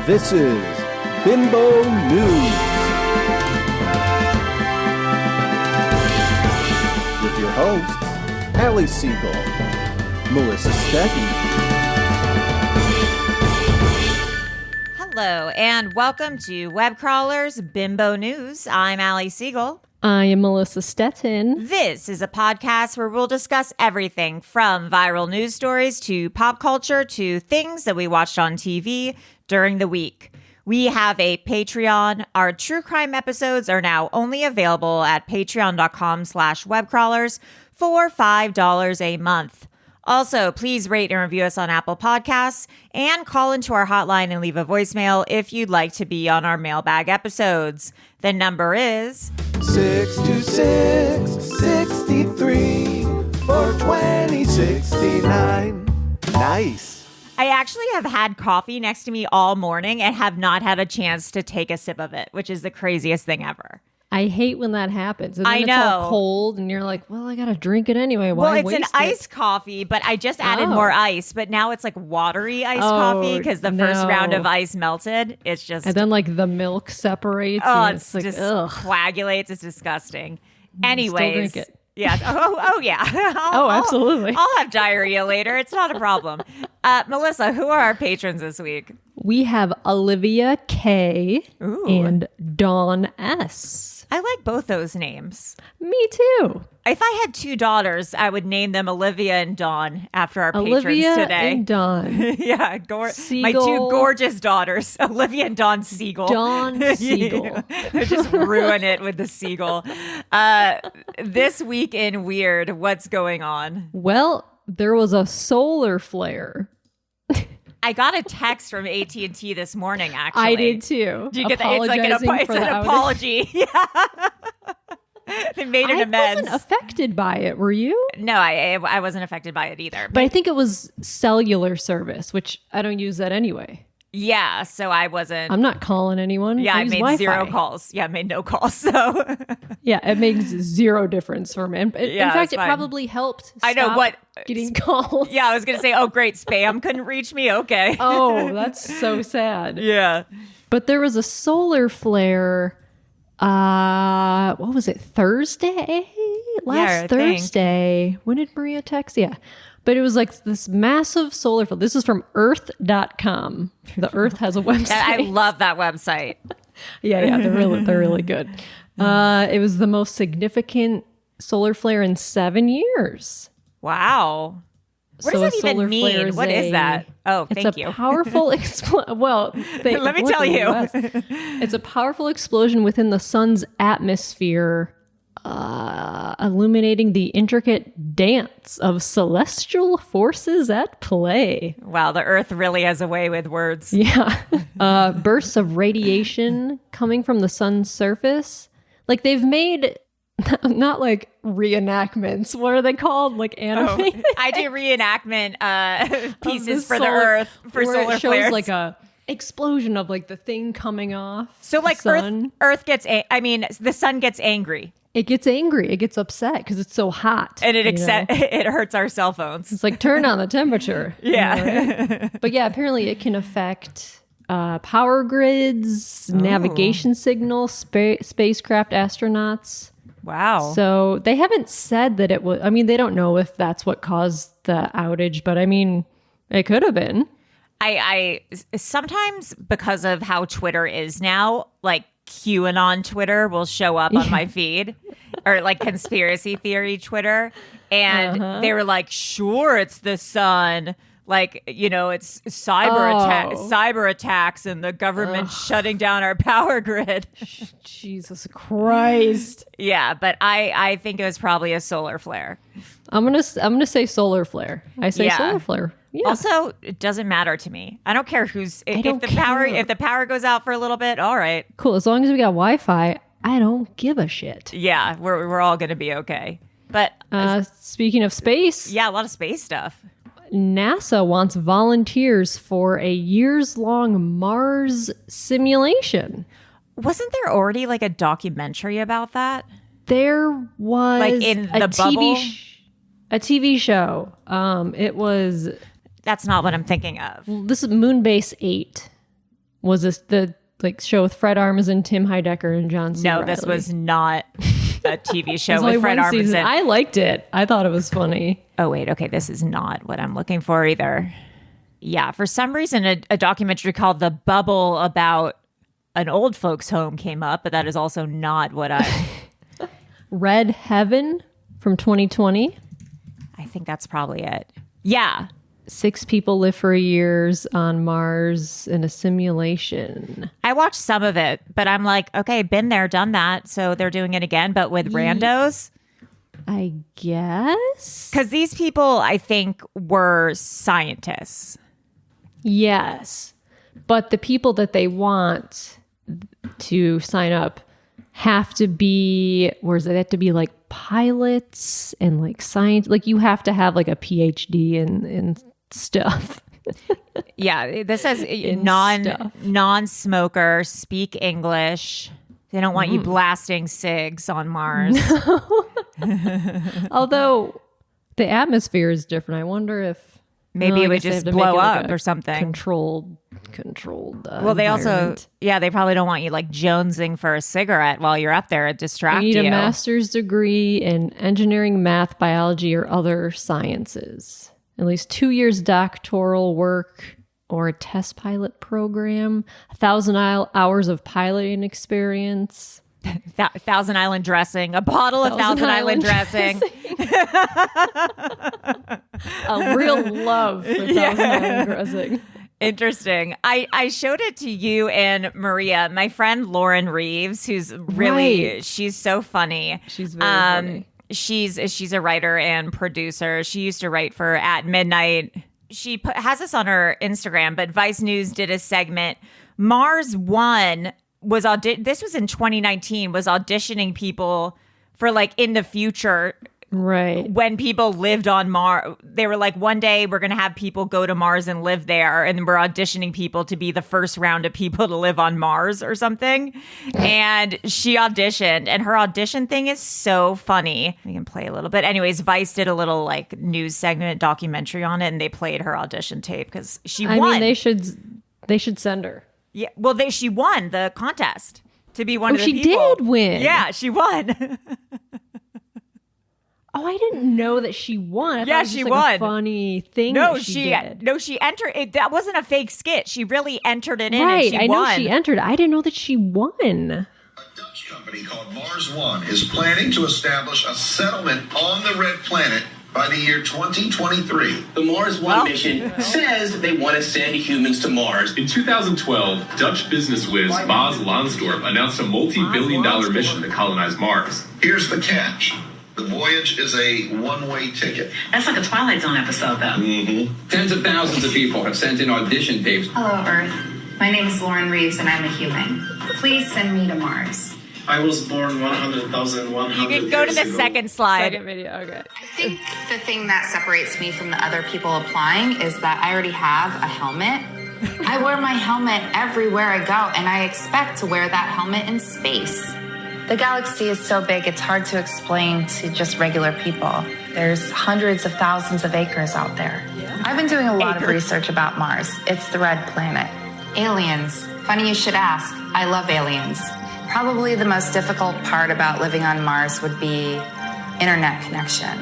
This is Bimbo News with your hosts, Allie Siegel, Melissa Stecky. Hello, and welcome to Webcrawler's Bimbo News. I'm Allie Siegel. I am Melissa Stettin. This is a podcast where we'll discuss everything from viral news stories to pop culture to things that we watched on TV during the week. We have a Patreon. Our true crime episodes are now only available at patreon.com/webcrawlers for $5 a month. Also, please rate and review us on Apple Podcasts and call into our hotline and leave a voicemail if you'd like to be on our mailbag episodes. The number is 626-63-420-69. Nice. I actually have had coffee next to me all morning and have not had a chance to take a sip of it, which is the craziest thing ever. I hate when that happens. And then I it's know. all cold and you're like, well, I got to drink it anyway. Why Well, it's waste an iced coffee, but I just added more ice. But now it's like watery iced coffee because the first round of ice melted. It's just... And then like the milk separates. Oh, and it's like, just ugh. coagulates. It's disgusting. Still Anyways. drink it. Yeah. Oh, yeah. Absolutely. I'll have diarrhea later. It's not a problem. Melissa, who are our patrons this week? We have Olivia K. Ooh. and Dawn S. I like both those names. Me too. If I had two daughters, I would name them Olivia and Dawn after our patrons Olivia today. and Dawn. Yeah, my two gorgeous daughters, Olivia and Dawn Siegel. Dawn Siegel. Just ruin it with the Siegel. This week in Weird, what's going on? Well, there was a solar flare. I got a text from AT&T this morning, actually. I did too. Do you get that? It's like an apology. Yeah. They made an amends. I wasn't affected by it. Were you? No, I wasn't affected by it either. But I think it was cellular service, which I don't use that anyway. Yeah, so I wasn't. I'm not calling anyone. Yeah, I use made Wi-Fi. 0 calls. Yeah, I made no calls. So yeah, it makes zero difference for me. In fact, it fine. probably helped. I know what getting calls. Yeah, I was gonna say, oh great, spam couldn't reach me. Okay. Oh, that's so sad. Yeah. But there was a solar flare. What was it? Thursday? Last Thursday. When did Maria text? Yeah. But it was like this massive solar flare. This is from earth.com. The Earth has a website. I love that website. Yeah, they're really good. It was the most significant solar flare in 7 years. Wow. What does that even mean? What is that? Oh, thank you. It's a powerful explosion. Well, let me tell you. It's a powerful explosion within the sun's atmosphere, illuminating the intricate dance of celestial forces at play. Wow, the Earth really has a way with words. Yeah. Bursts of radiation coming from the sun's surface. Like they've made... Not like reenactments. What are they called? Like animated? Oh, I do reenactment pieces for the solar, Earth for where solar it shows flares. like a explosion of like the thing coming off. So like the sun. Earth gets. The sun gets angry. It gets angry. It gets upset because it's so hot, and it hurts our cell phones. It's like turn on the temperature. Yeah, you know, right? But yeah, apparently it can affect power grids, navigation signals, spacecraft astronauts. Wow. So they haven't said that it was, I mean, they don't know if that's what caused the outage, but I mean, it could have been. I sometimes, because of how Twitter is now, like QAnon Twitter will show up on my feed, or like conspiracy theory Twitter. And they were like, sure, it's the sun. Like, you know, it's cyber attacks and the government shutting down our power grid. Jesus Christ. Yeah, but I think it was probably a solar flare. I'm gonna say solar flare. I say solar flare. Yeah. Also, it doesn't matter to me. I don't care if the power goes out for a little bit. All right, cool. As long as we got Wi-Fi, I don't give a shit. Yeah, we're all gonna be okay. But speaking of space, yeah, a lot of space stuff. NASA wants volunteers for a years-long Mars simulation. Wasn't there already like a documentary about that? There was like in the bubble? A TV show. It was. That's not what I'm thinking of. This is Moonbase 8 Was this the show with Fred Armisen, Tim Heidecker, and John C. No, Reilly? this was not a TV show only with Fred one Armisen. season. I liked it. I thought it was funny. Oh, wait. Okay. This is not what I'm looking for either. Yeah. For some reason, a documentary called The Bubble about an old folks' home came up, but that is also not what I... Red Heaven from 2020. I think that's probably it. Yeah. 6 people live for years on Mars in a simulation. I watched some of it, but I'm like, okay, been there, done that. So they're doing it again, but with randos. I guess. Because these people, I think, were scientists. Yes. But the people that they want to sign up have to be, they have to be like pilots and like science. Like you have to have like a PhD in stuff. Yeah, this says non-smoker, speak English. They don't want you blasting cigs on Mars. Although the atmosphere is different. I wonder if maybe it would just blow up or something. Controlled. Well, they also, they probably don't want you like jonesing for a cigarette while you're up there. It distracts you. You need a master's degree in engineering, math, biology, or other sciences. At least 2 years doctoral work or a test pilot program. 1,000 hours of piloting experience. Thousand Island dressing. A bottle of Thousand Island dressing. A real love for Thousand Island dressing. Interesting. I showed it to you and Maria, my friend Lauren Reeves, who's really, she's so funny. She's very funny. She's a writer and producer. She used to write for At Midnight. She has this on her Instagram, but Vice News did a segment. Mars One was this was in 2019, was auditioning people for like in the future. Right. When people lived on Mars, they were like, one day we're going to have people go to Mars and live there. And we're auditioning people to be the first round of people to live on Mars or something. And she auditioned, and her audition thing is so funny. We can play a little bit. Anyways, Vice did a little like news segment documentary on it, and they played her audition tape because she won. I mean, they should send her. Yeah. Well, she won the contest to be one of the people. She did win. Yeah, she won. Oh, I didn't know that she won. I thought it was she just won. Like a funny thing. No, she did. No, she entered. That wasn't a fake skit. She really entered it in. Right, and she won. Know she entered. I didn't know that she won. A Dutch company called Mars One is planning to establish a settlement on the red planet by the year 2023. The Mars One mission says they want to send humans to Mars. In 2012, Dutch business whiz Bas Lansdorp announced a multi-billion-dollar mission to colonize Mars. Here's the catch. The voyage is a one-way ticket. That's like a Twilight Zone episode, though. Mm-hmm. Tens of thousands of people have sent in audition tapes. Hello, Earth. My name is Lauren Reeves, and I'm a human. Please send me to Mars. I was born 100,100 You can go to the second slide. Second video, okay. I think the thing that separates me from the other people applying is that I already have a helmet. I wear my helmet everywhere I go, and I expect to wear that helmet in space. The galaxy is so big, it's hard to explain to just regular people. There's hundreds of thousands of acres out there. I've been doing a lot of research about Mars. It's the red planet. Aliens. Funny you should ask. I love aliens. Probably the most difficult part about living on Mars would be internet connection.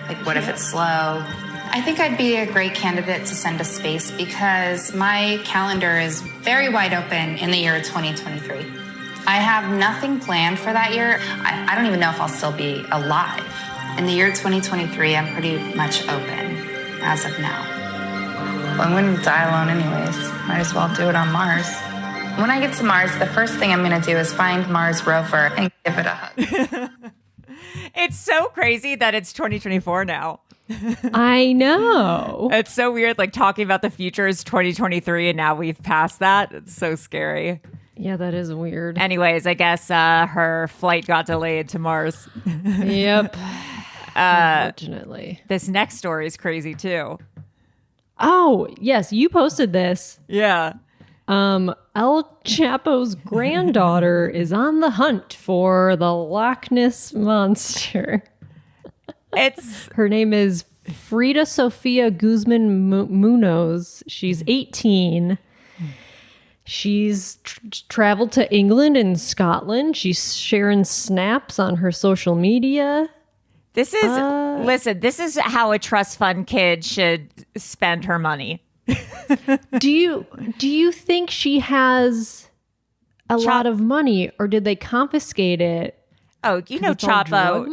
Like, what if it's slow? I think I'd be a great candidate to send to space because my calendar is very wide open in the year 2023. I have nothing planned for that year. I don't even know if I'll still be alive. In the year 2023, I'm pretty much open as of now. Well, I'm going to die alone anyways. Might as well do it on Mars. When I get to Mars, the first thing I'm going to do is find Mars rover and give it a hug. It's so crazy that it's 2024 now. I know. It's so weird, like talking about the future is 2023 and now we've passed that. It's so scary. Yeah, that is weird. Anyways, I guess her flight got delayed to Mars. Yep. Unfortunately. This next story is crazy too. Oh, yes, you posted this. Yeah. El Chapo's granddaughter is on the hunt for the Loch Ness Monster. Her name is Frida Sofia Guzman Munoz. She's 18. She's traveled to England and Scotland. She's sharing snaps on her social media. This is listen. This is how a trust fund kid should spend her money. Do you think she has a lot of money, or did they confiscate it? Oh, you know, Chapo.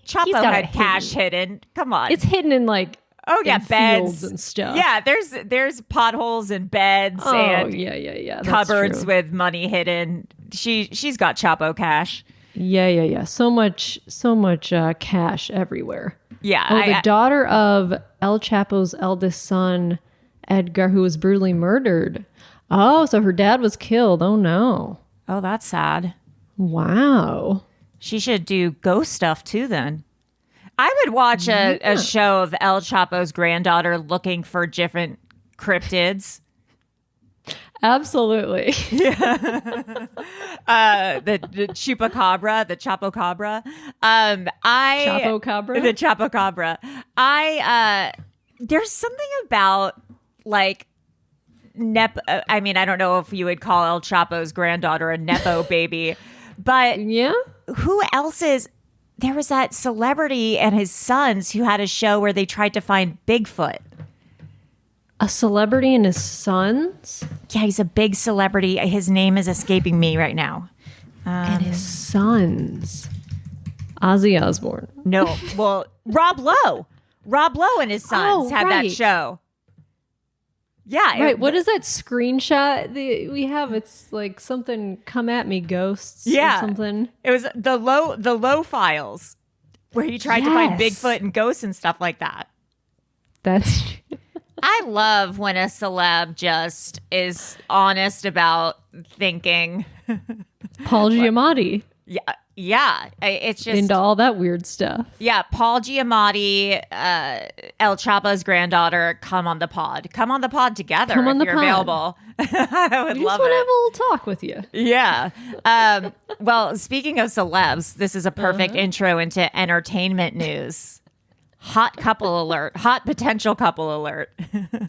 Chapo had cash hidden. Come on, it's hidden in like beds and stuff. Yeah, there's potholes in beds and yeah. cupboards with money hidden. She's got Chapo cash. Yeah. So much cash everywhere. Yeah. The daughter of El Chapo's eldest son, Edgar, who was brutally murdered. Oh, so her dad was killed. Oh no. Oh, that's sad. Wow. She should do ghost stuff too then. I would watch a show of El Chapo's granddaughter looking for different cryptids. Absolutely. The chupacabra, the chapocabra. Chapocabra? The chapocabra. There's something about like I mean, I don't know if you would call El Chapo's granddaughter a Nepo baby, but yeah. Who else is? There was that celebrity and his sons who had a show where they tried to find Bigfoot. A celebrity and his sons? Yeah, he's a big celebrity. His name is escaping me right now. And his sons. Ozzy Osbourne. No, well, Rob Lowe. Rob Lowe and his sons had that show. Yeah. Right. What is that screenshot we have? It's like something come at me ghosts or something. It was the low files where he tried to find Bigfoot and ghosts and stuff like that. That's I love when a celeb just is honest about thinking. Paul Giamatti. Yeah. It's just into all that weird stuff. Yeah, Paul Giamatti, El Chapo's granddaughter, come on the pod. Come on the pod together if you're available. I would love it. I just want to have a little talk with you. Yeah. Well, speaking of celebs, this is a perfect intro into entertainment news. Hot couple alert. Hot potential couple alert.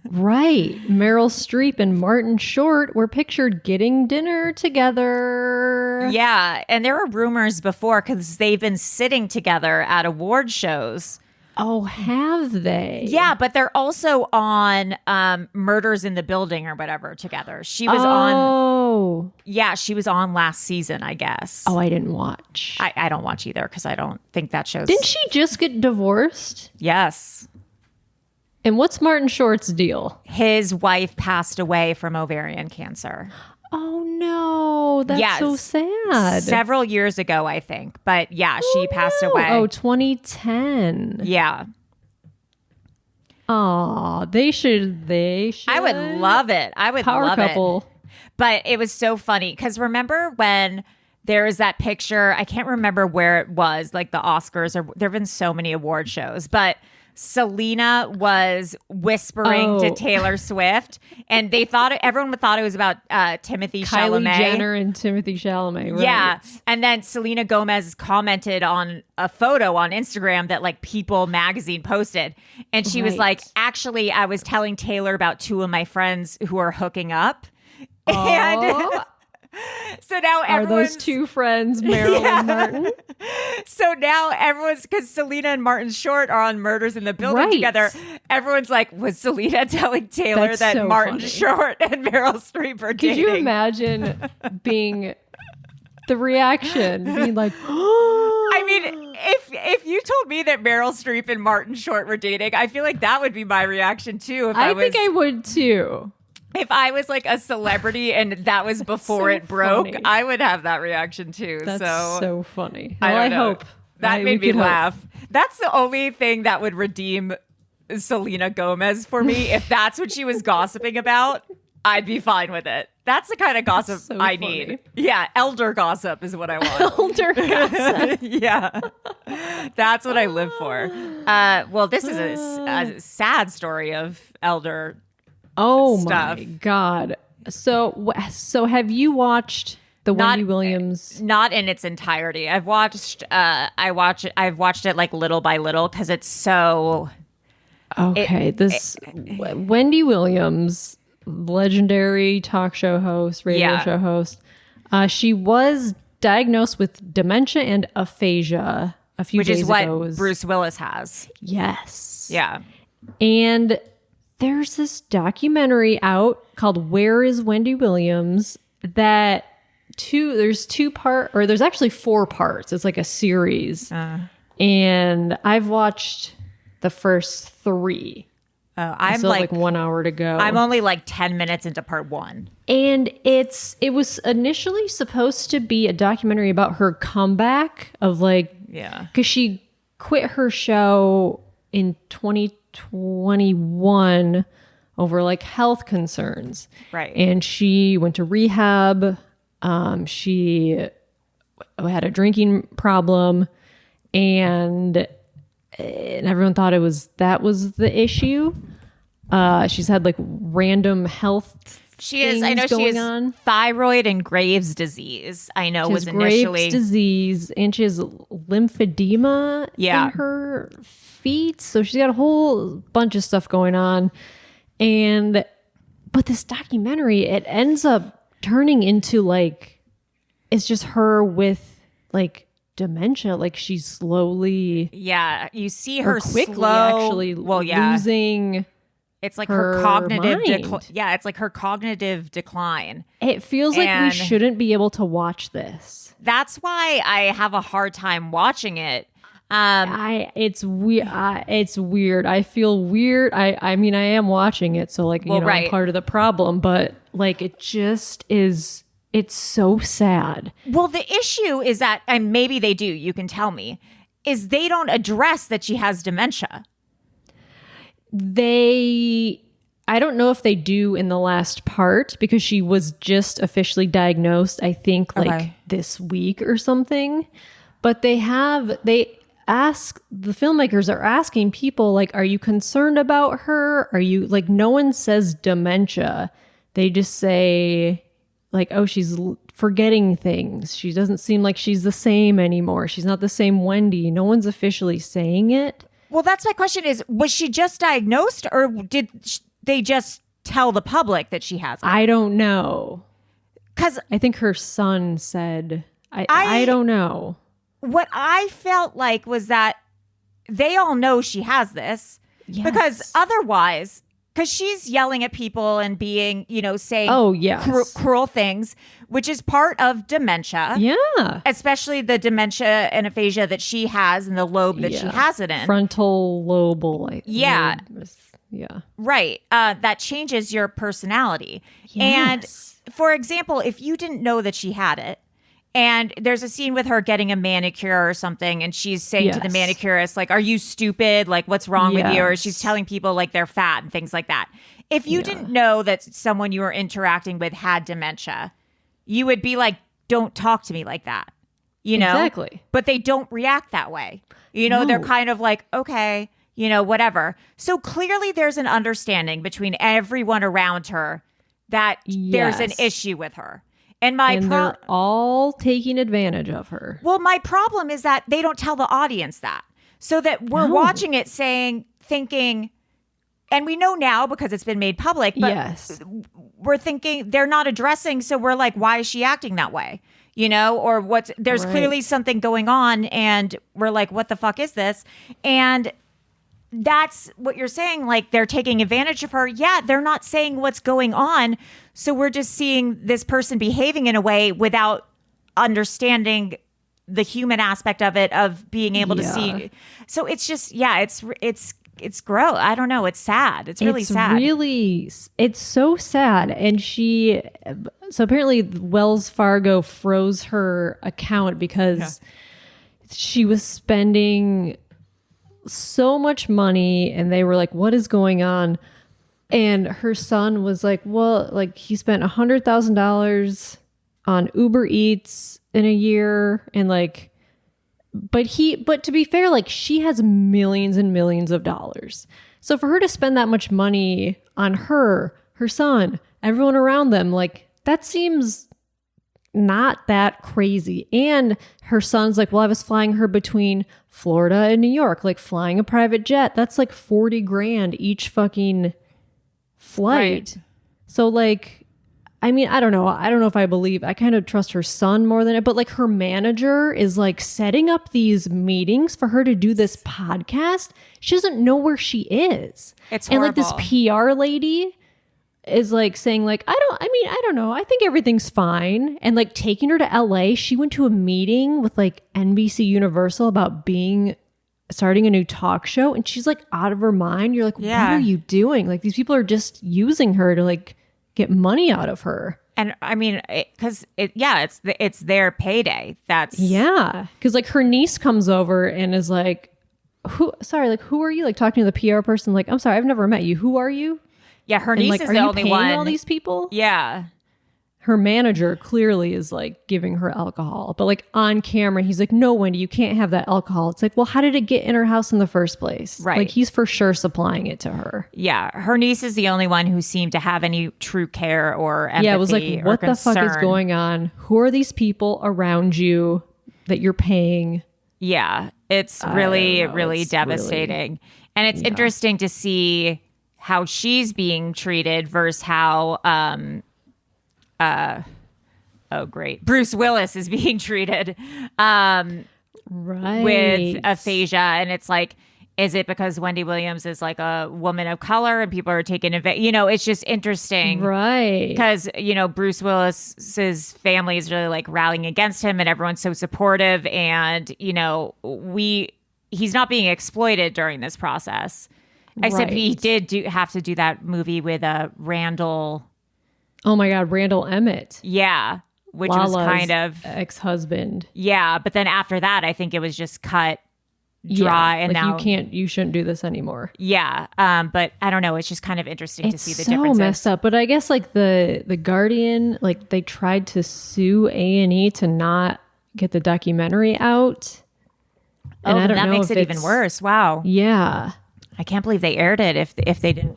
Right. Meryl Streep and Martin Short were pictured getting dinner together. Yeah. And there were rumors before because they've been sitting together at award shows. Oh, have they? Yeah, but they're also on Murders in the Building or whatever together. She was on. Yeah, she was on last season, I guess. Oh, I didn't watch. I don't watch either because I don't think that show's. Didn't she just get divorced? Yes. And what's Martin Short's deal? His wife passed away from ovarian cancer. Oh, no. That's so sad. Several years ago, I think. But yeah, she passed away. Oh, 2010. Yeah. Oh, they should. I would love it. I would Power love couple. it. But it was so funny because remember when there was that picture, I can't remember where it was, like the Oscars, or there have been so many award shows, but Selena was whispering to Taylor Swift, and everyone thought it was about Timothy Kylie Chalamet. Jenner and Timothy Chalamet, right? Yeah, and then Selena Gomez commented on a photo on Instagram that like People magazine posted, and she was like, "Actually, I was telling Taylor about two of my friends who are hooking up." And so now are those two friends, Meryl and Martin? So now everyone's, because Selena and Martin Short are on Murders in the Building together. Everyone's like, was Selena telling Taylor that so Martin Short and Meryl Streep are dating? Could you imagine being the reaction, being like, I mean, if you told me that Meryl Streep and Martin Short were dating, I feel like that would be my reaction too. I think I would too. If I was like a celebrity and that was before it broke, funny. I would have that reaction too. That's so funny. Well, I hope. That made me laugh. That's the only thing that would redeem Selena Gomez for me. If that's what she was gossiping about, I'd be fine with it. That's the kind of gossip I need. Yeah, elder gossip is what I want. Elder gossip. Yeah. That's what I live for. Well, this is a sad story of elder stuff. My God. So have you watched the Wendy Williams? Not in its entirety. I've watched it like little by little because it's so okay. Wendy Williams legendary talk show host, radio show host. She was diagnosed with dementia and aphasia a few days ago. Which is what Bruce Willis has. Yes. Yeah. And there's this documentary out called Where is Wendy Williams that there's actually 4 parts. It's like a series. And I've watched the first 3. I'm still like 1 hour to go. I'm only like 10 minutes into part 1. And it was initially supposed to be a documentary about her comeback of like, because she quit her show in 2021 over like health concerns. Right. And she went to rehab. She had a drinking problem, and everyone thought that was the issue. She's had like random health. I know she has thyroid and Graves' disease. I know was initially Graves' disease, and she has lymphedema in her feet. So she's got a whole bunch of stuff going on. But this documentary, it ends up turning into like, it's just her with like dementia. Like she's slowly, you see her quickly actually losing. It's like her cognitive mind. it's like her cognitive decline. It feels like we shouldn't be able to watch this. That's why I have a hard time watching it. It's weird. I feel weird. I mean, I am watching it, so like, I'm part of the problem, but like it just is, it's so sad. Well, the issue is that, and maybe they do, you can tell me, is they don't address that she has dementia. I don't know if they do in the last part, because she was just officially diagnosed, I think like this week or something. But the filmmakers are asking people like, are you concerned about her? Are you like, no one says dementia. They just say like, oh, she's forgetting things. She doesn't seem like she's the same anymore. She's not the same Wendy. No one's officially saying it. Well, that's my question is, was she just diagnosed, or did they just tell the public that she has it? I don't know. Because I think her son said, I don't know. What I felt like was that they all know she has this. Yes. Because otherwise, because she's yelling at people and being, saying cruel things, which is part of dementia. Yeah. Especially the dementia and aphasia that she has and the lobe that she has it in. Frontal lobal. Yeah. Yeah. Right. That changes your personality. Yes. And for example, if you didn't know that she had it, and there's a scene with her getting a manicure or something, and she's saying to the manicurist, like, are you stupid? Like, what's wrong with you? Or she's telling people, like, they're fat and things like that. If you didn't know that someone you were interacting with had dementia, you would be like, don't talk to me like that. Exactly. But they don't react that way. They're kind of like, okay, whatever. So clearly there's an understanding between everyone around her that there's an issue with her. And they're all taking advantage of her. Well, my problem is that they don't tell the audience that. So that we're watching it thinking, and we know now because it's been made public, but we're thinking they're not addressing. So we're like, why is she acting that way? Or there's clearly something going on, and we're like, what the fuck is this? And that's what you're saying. Like, they're taking advantage of her. Yeah, they're not saying what's going on. So we're just seeing this person behaving in a way without understanding the human aspect of it, of being able to see. So it's just, it's gross. I don't know. It's sad. It's really sad. It's so sad. And so apparently Wells Fargo froze her account because she was spending so much money, and they were like, what is going on? And her son was like, well, like he spent $100,000 on Uber Eats in a year, and like, but to be fair, like she has millions and millions of dollars. So for her to spend that much money on her son, everyone around them, like that seems not that crazy. And her son's like, well, I was flying her between Florida and New York, like flying a private jet. That's like $40,000 each fucking flight. Right. So like, I mean, I don't know. I don't know if I kind of trust her son more than it, but like her manager is like setting up these meetings for her to do this podcast. She doesn't know where she is. It's horrible. And like this PR lady is like saying like, I don't know. I think everything's fine. And like taking her to LA, she went to a meeting with like NBC Universal about starting a new talk show. And she's like out of her mind. You're like, what are you doing? Like these people are just using her to like get money out of her. And I mean, because it's their payday. Because like her niece comes over and is like, who are you? Like talking to the PR person, like, I'm sorry, I've never met you. Who are you? Yeah, her niece is the only one. All these people? Yeah. Her manager clearly is like giving her alcohol, but like on camera, he's like, no, Wendy, you can't have that alcohol. It's like, well, how did it get in her house in the first place? Right. Like he's for sure supplying it to her. Yeah. Her niece is the only one who seemed to have any true care or empathy. Yeah, it was like, what the fuck is going on? Who are these people around you that you're paying? Yeah. It's really, really devastating. And it's interesting to see how she's being treated versus how Bruce Willis is being treated with aphasia. And it's like, is it because Wendy Williams is like a woman of color and people are taking advantage? You know, it's just interesting. Right. Because, you know, Bruce Willis's family is really like rallying against him and everyone's so supportive. And, you know, he's not being exploited during this process. Except he did have to do that movie with Randall. Oh my God, Randall Emmett. Yeah, which Lala's was kind of ex-husband. Yeah, but then after that, I think it was just cut dry, and like now you shouldn't do this anymore. Yeah, but I don't know. It's just kind of interesting to see the differences. It's so messed up. But I guess like the Guardian, like they tried to sue A&E to not get the documentary out. And I don't know, that makes it even worse. Wow. Yeah. I can't believe they aired it if they didn't.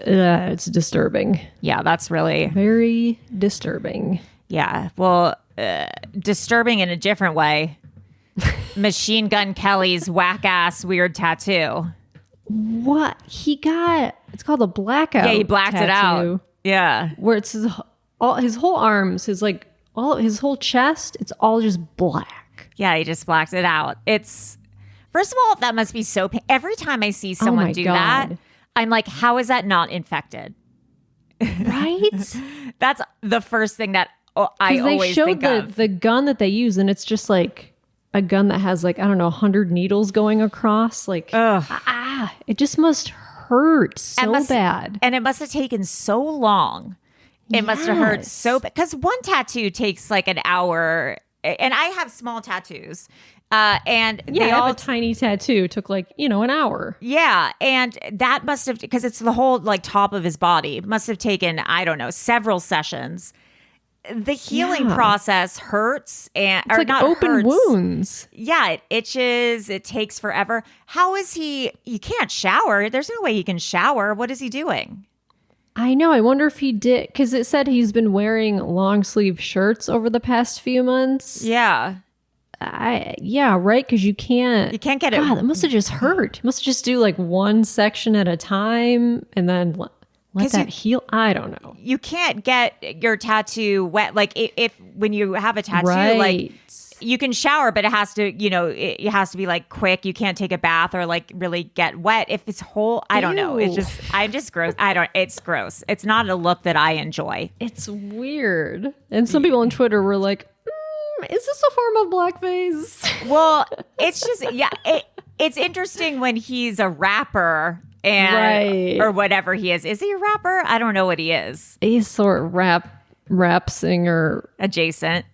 It's disturbing. Yeah, that's really very disturbing. Yeah, well, disturbing in a different way. Machine Gun Kelly's whack ass weird tattoo. What he got? It's called a blackout. Yeah, he blacked it out. Yeah, where it's his whole arms, his whole chest. It's all just black. Yeah, he just blacked it out. It's. First of all, that must be so every time I see someone do that, I'm like, how is that not infected? Right? That's the first thing that I always think of. The gun that they use, and it's just like a gun that has like, I don't know, 100 needles going across. Like, it just must hurt so bad. And it must have taken so long. It must have hurt so bad. Because one tattoo takes like an hour. And I have small tattoos. And they all have a tiny tattoo. Took like, an hour. Yeah. And that must have, because it's the whole like top of his body, it must have taken, I don't know, several sessions. The healing process hurts and it's like not open hurts. Wounds. Yeah, it itches. It takes forever. How is he? You can't shower. There's no way he can shower. What is he doing? I know. I wonder if he did, because it said he's been wearing long sleeve shirts over the past few months. Yeah. Right, because you can't get it. God, it must have just hurt. You must just do like one section at a time and then let that heal. I don't know. You can't get your tattoo wet. Like if when you have a tattoo, like you can shower, but it has to, it has to be like quick. You can't take a bath or like really get wet. If it's whole, I don't know. It's just, I'm just gross. It's gross. It's not a look that I enjoy. It's weird. And some people on Twitter were like, is this a form of blackface? Well, it's just, it's interesting when he's a rapper or whatever he is. Is he a rapper? I don't know what he is. He's sort of rap singer. Adjacent.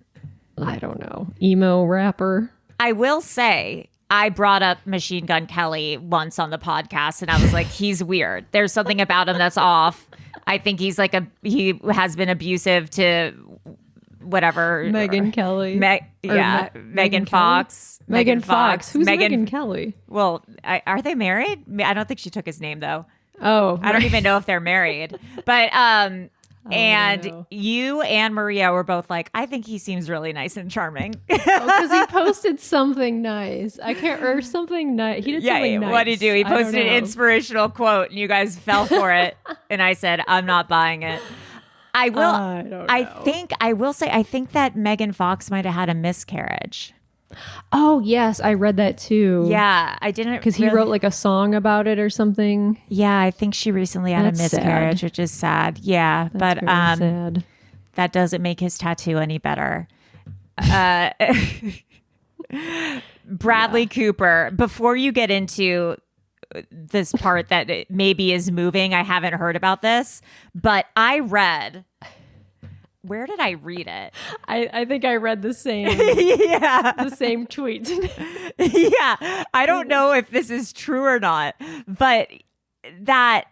I don't know. Emo rapper. I will say, I brought up Machine Gun Kelly once on the podcast and I was like, he's weird. There's something about him that's off. I think he has been abusive to whatever. Megan Kelly. Megan Fox. Megan Fox. Who's Megan Kelly? Well, are they married? I don't think she took his name though. Oh. I don't even know if they're married. But And you and Maria were both like, I think he seems really nice and charming. Because he posted something nice. I can't, or something nice. He did something nice. What did he do? He posted an inspirational quote and you guys fell for it. And I said, I'm not buying it. I will say, I think that Megan Fox might have had a miscarriage. Oh, yes. I read that too. Yeah. I didn't. Because he wrote like a song about it or something. Yeah. I think she recently had a miscarriage, which is sad. Yeah. That's very sad. That doesn't make his tattoo any better. Bradley Cooper, before you get into this part that maybe is moving, I haven't heard about this, but I read, where did I read it? I think I read the same the same tweet. Yeah, I don't know if this is true or not, but that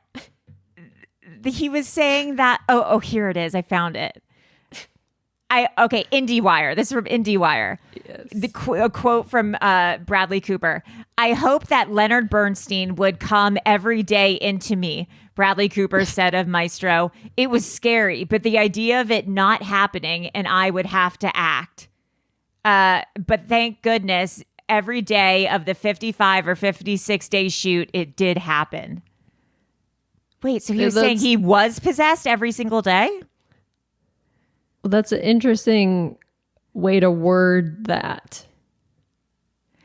he was saying that oh here it is, I found it. IndieWire. This is from IndieWire. Yes. A quote from Bradley Cooper. I hope that Leonard Bernstein would come every day into me, Bradley Cooper said of Maestro. It was scary, but the idea of it not happening and I would have to act. But thank goodness, every day of the 55 or 56 day shoot, it did happen. Wait, so he was saying he was possessed every single day? Well, that's an interesting way to word that.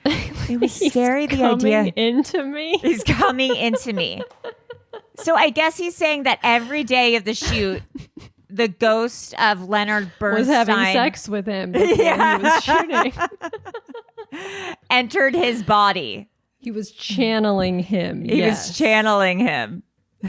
It was scary, the idea. He's coming into me. He's coming into me. So I guess he's saying that every day of the shoot, the ghost of Leonard Bernstein was having sex with him before he was shooting. Entered his body. He was channeling him. He was channeling him.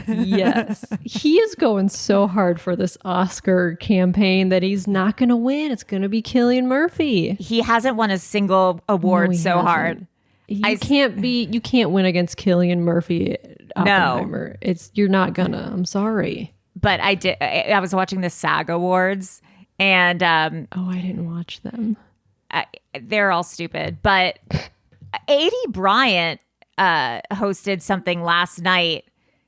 Yes. He is going so hard for this Oscar campaign that he's not going to win. It's going to be Cillian Murphy. He hasn't won a single award hard. You can't win against Cillian Murphy at Oppenheimer. No. You're not gonna. I'm sorry. But I was watching the SAG Awards and I didn't watch them. They're all stupid. But A.D. Bryant hosted something last night.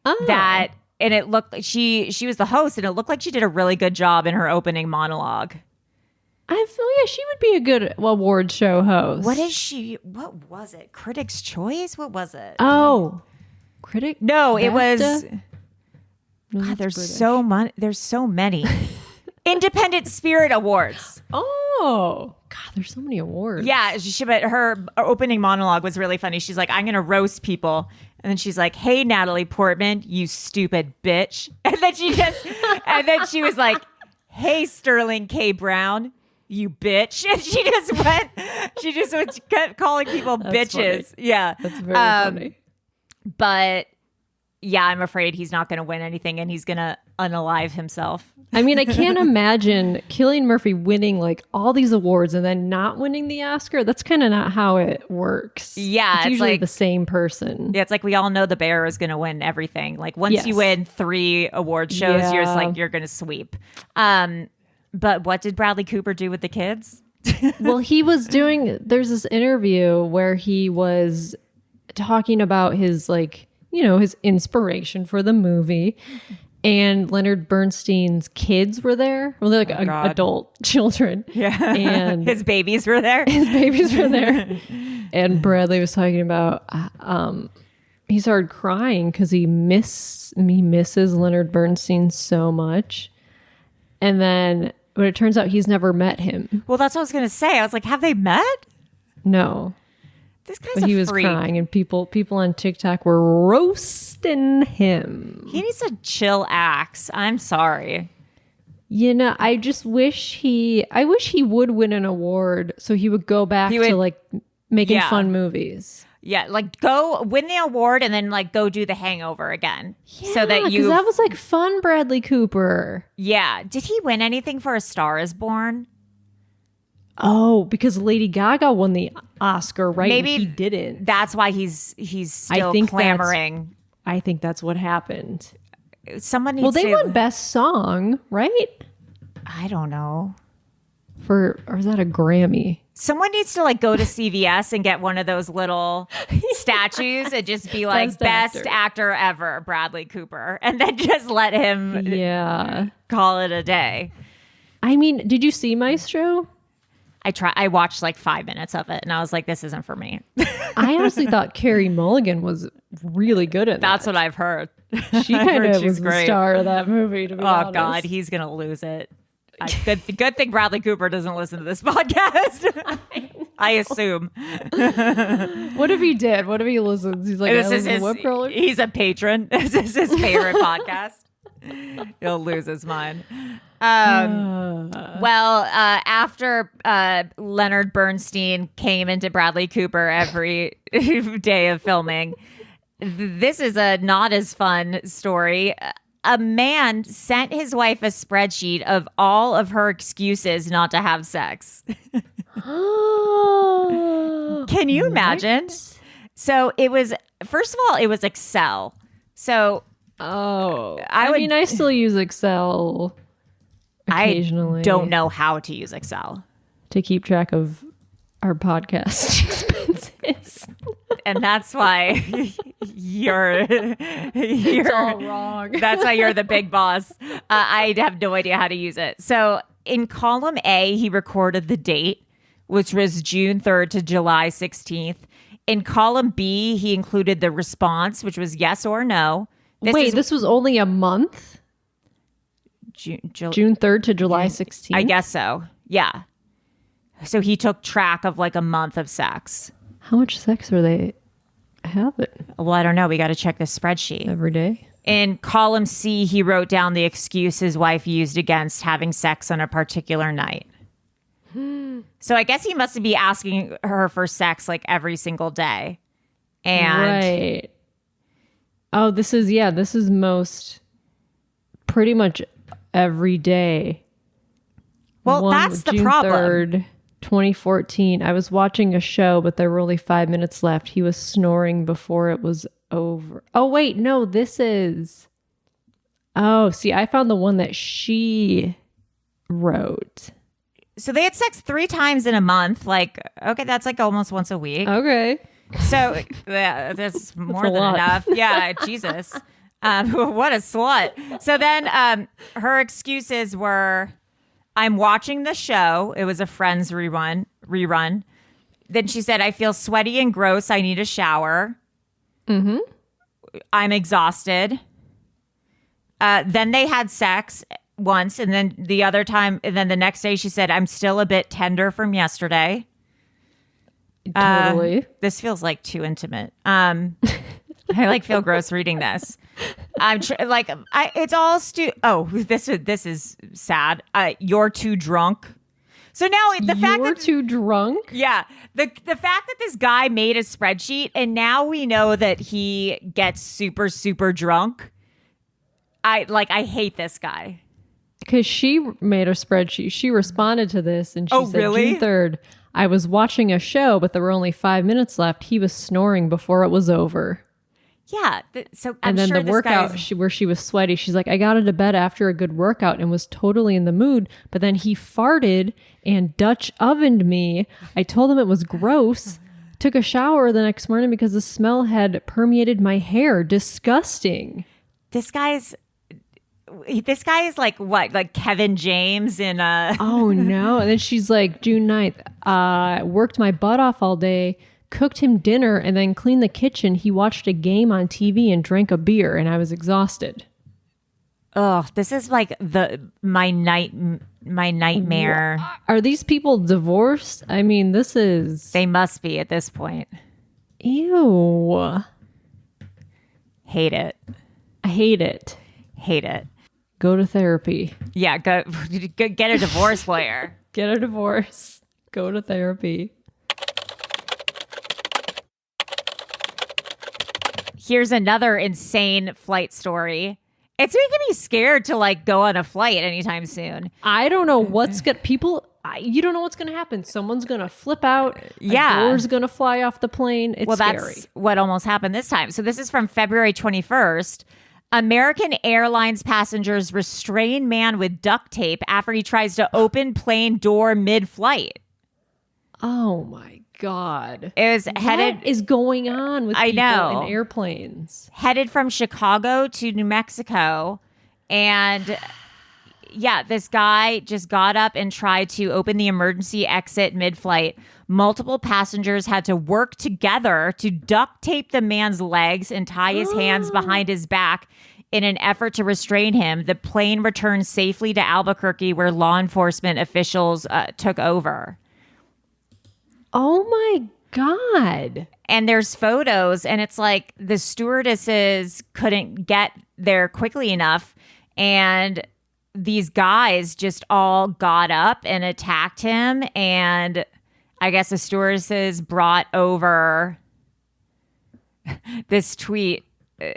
And it looked like she was the host, and it looked like she did a really good job in her opening monologue. I feel she would be a good award show host. What was it? Critics' Choice? What was it? Oh, critic? No, it was. No, God, there's so many. Independent Spirit Awards. Oh, God, there's so many awards. Yeah, but her opening monologue was really funny. She's like, I'm going to roast people. And then she's like, hey, Natalie Portman, you stupid bitch. And then she was like, hey, Sterling K. Brown, you bitch. And she just kept calling people bitches. Funny. Yeah. That's very funny. But yeah, I'm afraid he's not going to win anything and he's going to unalive himself. I mean, I can't imagine Cillian Murphy winning like all these awards and then not winning the Oscar. That's kind of not how it works. Yeah. It's usually like the same person. Yeah. It's like we all know The Bear is going to win everything. Like once you win 3 award shows, you're just like, you're going to sweep. But what did Bradley Cooper do with the kids? Well, there's this interview where he was talking about his his inspiration for the movie. And Leonard Bernstein's kids were there. Well, they're like adult children. Yeah. And his babies were there. And Bradley was talking about he started crying because he misses Leonard Bernstein so much. And then, but it turns out he's never met him. Well, that's what I was going to say. I was like, have they met? No. This guy's but he was crying, and people on TikTok were roasting him. He needs to chill axe. I'm sorry. I just wish he would win an award so he would go back to like making fun movies. Yeah, like go win the award and then like go do The Hangover again. Yeah, so that was like fun, Bradley Cooper. Yeah. Did he win anything for A Star Is Born? Oh, because Lady Gaga won the Oscar, right? Maybe he didn't. That's why he's still clamoring. I think that's what happened. Someone needs they won Best Song, right? I don't know. Or is that a Grammy? Someone needs to like go to CVS and get one of those little statues and just be like best actor ever, Bradley Cooper, and then just let him call it a day. I mean, did you see Maestro? I watched like 5 minutes of it and I was like, this isn't for me. I honestly thought Carey Mulligan was really good at that. That's what I've heard. She kind of was the star of that movie, to be honest. Oh God, he's gonna lose it. Good thing Bradley Cooper doesn't listen to this podcast. I assume. What if he did? What if he listens? He's like, Webcrawler? He's a patron. This is his favorite podcast. He'll lose his mind. After Leonard Bernstein came into Bradley Cooper every day of filming, this is a not as fun story. A man sent his wife a spreadsheet of all of her excuses not to have sex. Can you imagine? So it was, first of all, it was Excel. So I still use Excel occasionally. I don't know how to use Excel to keep track of our podcast expenses. And that's why you're all wrong. That's why you're the big boss. I have no idea how to use it. So in column A, he recorded the date, which was June 3rd to July 16th. In column B, he included the response, which was yes or no. This was only a month? June 3rd to July 16th? I guess so. Yeah. So he took track of like a month of sex. How much sex are they having? Well, I don't know. We got to check the spreadsheet. Every day? In column C, he wrote down the excuse his wife used against having sex on a particular night. So I guess he must be asking her for sex like every single day. And right. Oh, this is most pretty much every day. Well, that's the problem. June 3rd, 2014. I was watching a show, but there were only 5 minutes left. He was snoring before it was over. Oh, wait, no, this is. Oh, see, I found the one that she wrote. So they had sex 3 times in a month. Like, okay, that's like almost once a week. Okay. So that's more than enough. Yeah, Jesus. What a slut. So then her excuses were, I'm watching the show. It was a Friends rerun. Then she said, I feel sweaty and gross. I need a shower. Mm-hmm. I'm exhausted. Then they had sex once. And then the other time, and then the next day she said, I'm still a bit tender from yesterday. Totally. This feels like too intimate. I like feel gross reading this. It's all this is sad. You're too drunk. So now the fact that too drunk. Yeah, the fact that this guy made a spreadsheet and now we know that he gets super super drunk. I hate this guy. Because she made a spreadsheet. She responded to this and she said, really? June 3rd, I was watching a show, but there were only 5 minutes left. He was snoring before it was over. Yeah. And then the workout where she was sweaty, she's like, I got into bed after a good workout and was totally in the mood. But then he farted and Dutch ovened me. I told him it was gross. Took a shower the next morning because the smell had permeated my hair. Disgusting. This guy is like what? Like Kevin James in Oh no. And then she's like, June 9th, worked my butt off all day, cooked him dinner, and then cleaned the kitchen. He watched a game on TV and drank a beer, and I was exhausted. Oh, this is like my nightmare. Are these people divorced? I mean, they must be at this point. Ew. Hate it. I hate it. Hate it. Go to therapy. Yeah, go get a divorce lawyer. Get a divorce. Go to therapy. Here's another insane flight story. It's making me scared to like go on a flight anytime soon. I don't know what's going to you don't know what's going to happen. Someone's going to flip out. Yeah. A door's going to fly off the plane. It's scary. That's what almost happened this time. So this is from February 21st. American Airlines passengers restrain man with duct tape after he tries to open plane door mid-flight. Oh my God. It was headed. What is going on with I people know. in airplanes? Headed from Chicago to New Mexico. And yeah, this guy just got up and tried to open the emergency exit mid-flight. Multiple passengers had to work together to duct tape the man's legs and tie his hands behind his back in an effort to restrain him. The plane returned safely to Albuquerque, where law enforcement officials took over. Oh my God. And there's photos, and it's like the stewardesses couldn't get there quickly enough. And these guys just all got up and attacked him. And I guess the stewardesses brought over this tweet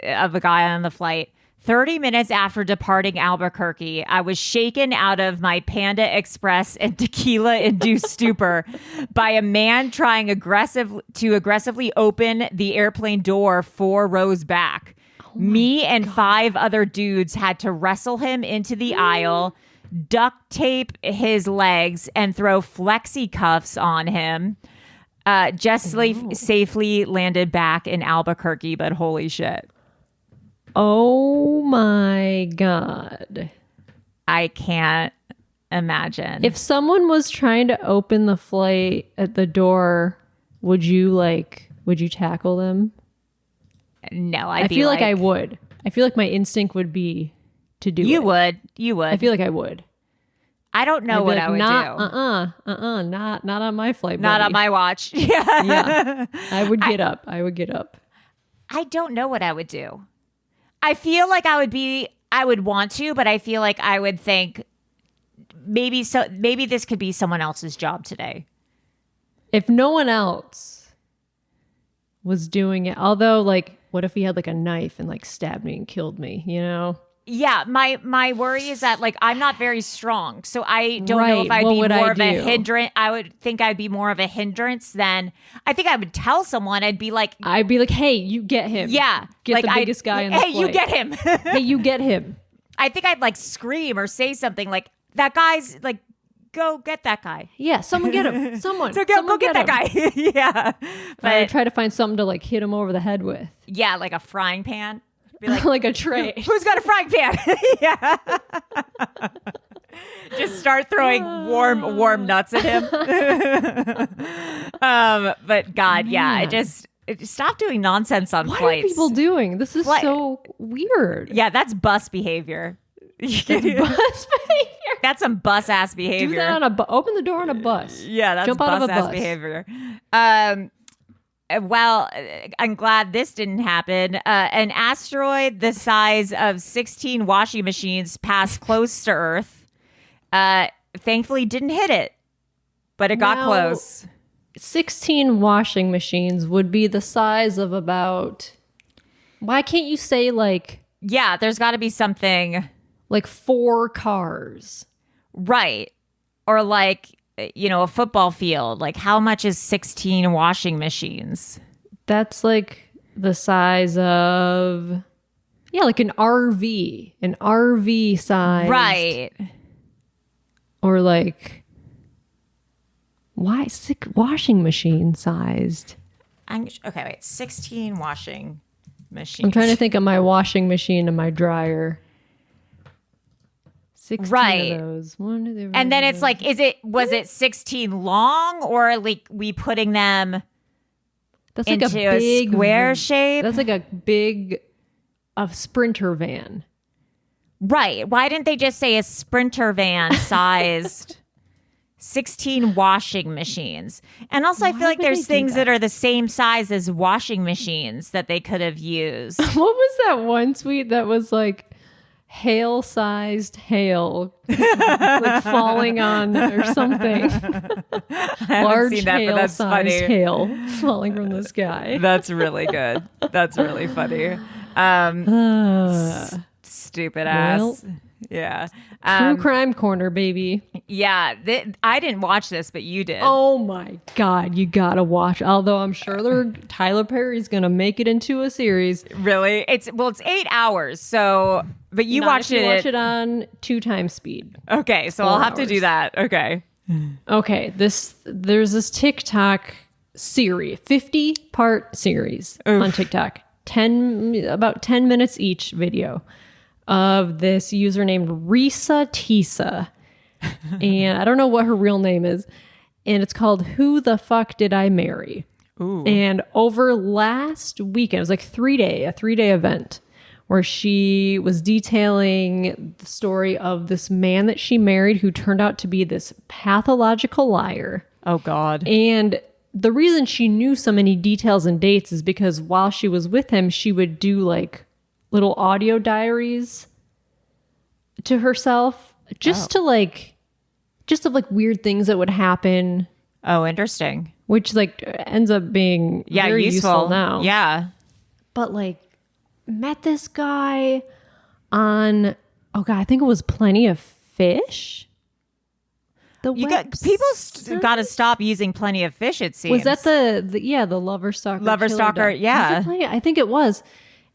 of a guy on the flight. 30 minutes after departing Albuquerque, I was shaken out of my Panda Express and tequila-induced stupor by a man trying to aggressively open the airplane door 4 rows back. Me and 5 other dudes had to wrestle him into the aisle, duct tape his legs, and throw flexi cuffs on him. Safely landed back in Albuquerque, but holy shit. Oh my God. I can't imagine. If someone was trying to open the flight at the door, would you tackle them? No, I feel like I would. I feel like my instinct would be to do it. You would. I feel like I would. I don't know what I would do. Not on my flight. Not buddy. on my watch. Yeah. I would get up. I would get up. I don't know what I would do. I feel like I would want to, but I feel like I would think maybe this could be someone else's job today. If no one else was doing it, although like, what if he had like a knife and like stabbed me and killed me, you know? Yeah, my worry is that like I'm not very strong, so I don't know if I'd be more of a hindrance. I would think I'd be more of a hindrance than I think I would tell someone. I'd be like, hey, you get him. Yeah, get like the biggest guy in the flight. Hey, you get him. Hey, you get him. I think I'd like scream or say something like, that guy's like, go get that guy. Yeah, someone get him. Someone. So go get that guy. Yeah, but I try to find something to like hit him over the head with. Yeah, like a frying pan. Be like a tray. Who's got a frying pan? Yeah. Just start throwing warm nuts at him. But God, yeah, just stop doing nonsense on flights. What are people doing? This is so weird. Yeah, that's bus behavior. That's bus behavior. That's some bus ass behavior. Do that on open the door on a bus. Yeah, that's Jump out of a bus ass bus. behavior. Well, I'm glad this didn't happen. An asteroid the size of 16 washing machines passed close to Earth. Thankfully, didn't hit it, but it got close. 16 washing machines would be the size of about... Why can't you say like... Yeah, there's got to be something... Like 4 cars. Right. Or like... a football field. Like, how much is 16 washing machines? That's like the size of, like an RV size. Right. Or like, why washing machine sized? Okay, wait. 16 washing machines. I'm trying to think of my washing machine and my dryer. 16 of those. And then it's like, was it 16 long, or like we putting them that's into like a big square shape? That's like a Sprinter van. Right. Why didn't they just say a Sprinter van sized 16 washing machines? And also, I feel like there's things that are the same size as washing machines that they could have used. What was that one tweet that was like, hail-sized hail, like falling on or something? Large hail-sized hail falling from the sky. That's really good. That's really funny. Stupid ass. Well, yeah. True crime corner, baby. Yeah. I didn't watch this, but you did. Oh my God. You gotta watch. Although I'm sure Tyler Perry's gonna make it into a series. Really? It's 8 hours. But you watched it. Watch it on 2 times speed. Okay. So I'll have to do that. Okay. Okay, there's this TikTok series, 50-part series on TikTok. About 10 minutes each video of this user named Risa Tisa. And I don't know what her real name is. And it's called Who the Fuck Did I Marry? Ooh. And over last weekend, it was like a 3-day event where she was detailing the story of this man that she married who turned out to be this pathological liar. Oh, God. And the reason she knew so many details and dates is because while she was with him, she would do like little audio diaries to herself just of like weird things that would happen. Oh, interesting. Which like ends up being very useful now. Yeah. But like met this guy on, I think it was Plenty of Fish. People got to stop using Plenty of Fish, it seems. Was that the Lover Stalker? Lover Stalker, yeah. I think it was.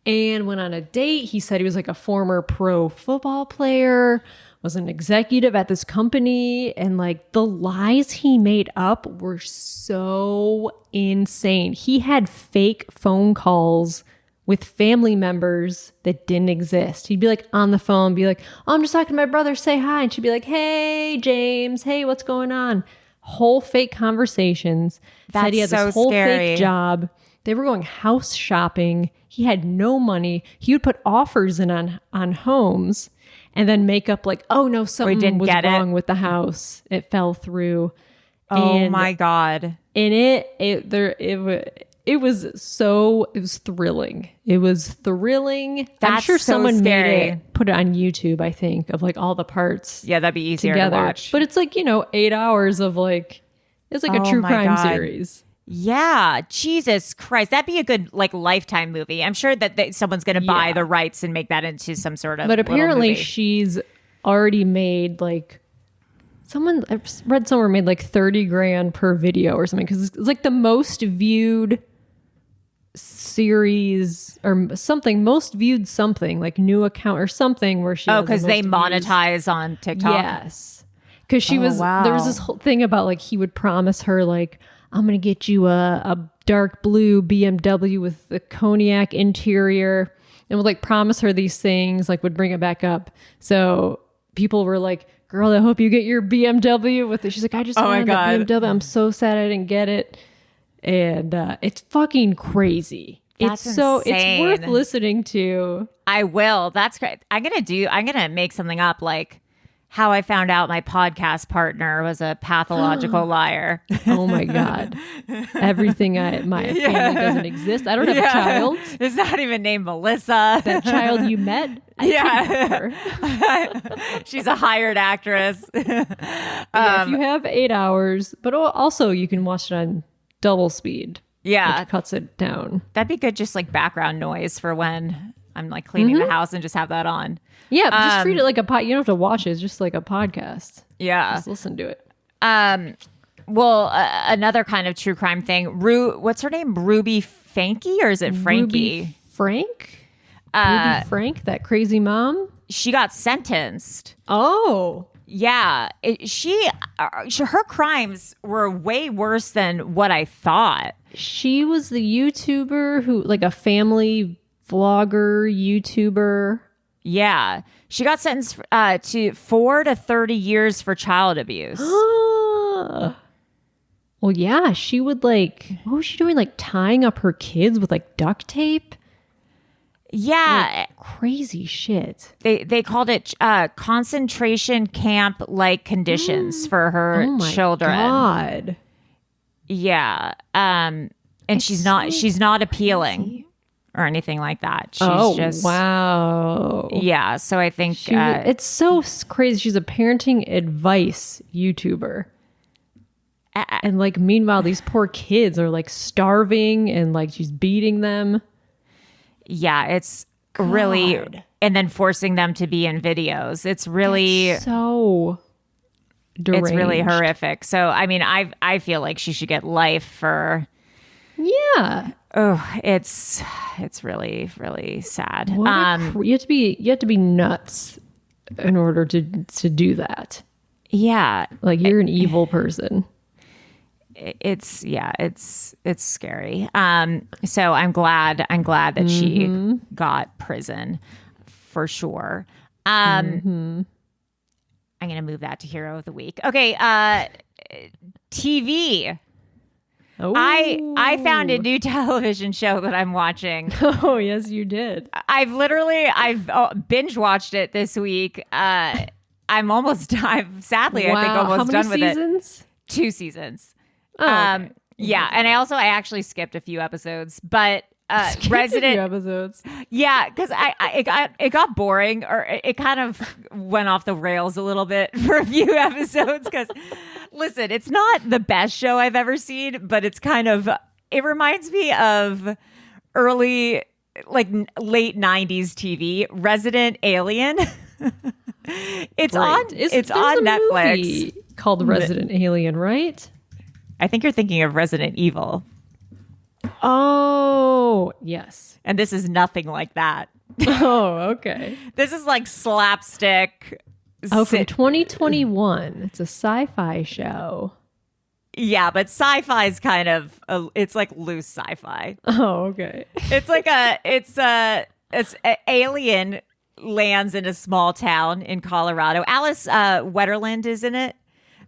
And went on a date. He said he was like a former pro football player, was an executive at this company. And like the lies he made up were so insane. He had fake phone calls with family members that didn't exist. He'd be like on the phone, be like, I'm just talking to my brother, say hi. And she'd be like, hey, James, hey, what's going on? Whole fake conversations. That's said he had so this whole scary. fake job. They were going house shopping. He had no money. He would put offers in on homes and then make up like, oh no, something was wrong with the house. It fell through. Oh my God. And it was thrilling. It was thrilling. I'm sure so someone scary. put it on YouTube, I think, of like all the parts. Yeah, that'd be easier together. to watch. But it's like, 8 hours of like, it's like a true crime series. Yeah, Jesus Christ. That'd be a good like Lifetime movie. I'm sure that someone's going to buy the rights and make that into some sort of But apparently movie. She's already made like, I read somewhere made like 30 grand per video or something. Because it's like the most viewed series or something, most viewed something like new account or something where she because they monetize on TikTok. Yes, because she was there was this whole thing about like he would promise her like, I'm gonna get you a dark blue BMW with the cognac interior, and would like promise her these things, like would bring it back up. So people were like, girl, I hope you get your BMW with it. She's like, I just wanted the BMW. I'm so sad I didn't get it. And it's fucking crazy. That's it's insane. It's worth listening to. I will. That's great. I'm gonna make something up like how I found out my podcast partner was a pathological liar. Oh my God. Everything my family doesn't exist. I don't have a child. It's not even named Melissa. That child you met? I She's a hired actress. If you have 8 hours, but also you can watch it on double speed. Yeah. Which cuts it down. That'd be good, just like background noise for when I'm like cleaning the house and just have that on. Yeah, but just treat it like a pod. You don't have to watch it. It's just like a podcast. Yeah. Just listen to it. Well, another kind of true crime thing. What's her name? Ruby Frankie, or is it Frankie? Ruby Frank? Ruby Frank, that crazy mom? She got sentenced. Oh. Yeah. Her crimes were way worse than what I thought. She was the YouTuber who, like a family vlogger, YouTuber. Yeah. She got sentenced to 4 to 30 years for child abuse. Well, yeah, she would like, what was she doing? Like tying up her kids with like duct tape? Yeah. Like, crazy shit. They called it concentration camp like conditions for her children. God. Yeah. And she's not appealing or anything like that. She's just wow. Yeah, so I think it's so crazy. She's a parenting advice YouTuber. And like meanwhile these poor kids are like starving and like she's beating them. Yeah, it's really, and then forcing them to be in videos. It's really That's so deranged. It's really horrific. So I mean, I feel like she should get life for. Yeah. Oh, it's really, really sad. You have to be nuts in order to do that. Yeah. Like you're an evil person. It's scary. So I'm glad that she got prison for sure. I'm going to move that to Hero of the Week. Okay. TV. Oh. I found a new television show that I'm watching. Oh, yes, you did. I've binge watched it this week. I'm sadly, I think almost done with seasons? it. 2 seasons. Oh, okay. Yeah, and I actually skipped a few episodes, but Resident episodes. Yeah, because it got boring, or it kind of went off the rails a little bit for a few episodes. Because listen, it's not the best show I've ever seen, but it reminds me of early, like late 90s TV, Resident Alien. It's on Netflix. Movie called Resident Alien, right? I think you're thinking of Resident Evil. Oh, yes. And this is nothing like that. Oh, okay. This is like slapstick. Oh, from 2021. It's a sci-fi show. Yeah, but sci-fi is kind of it's like loose sci-fi. Oh, okay. It's like it's a alien lands in a small town in Colorado. Alice Wetterland is in it.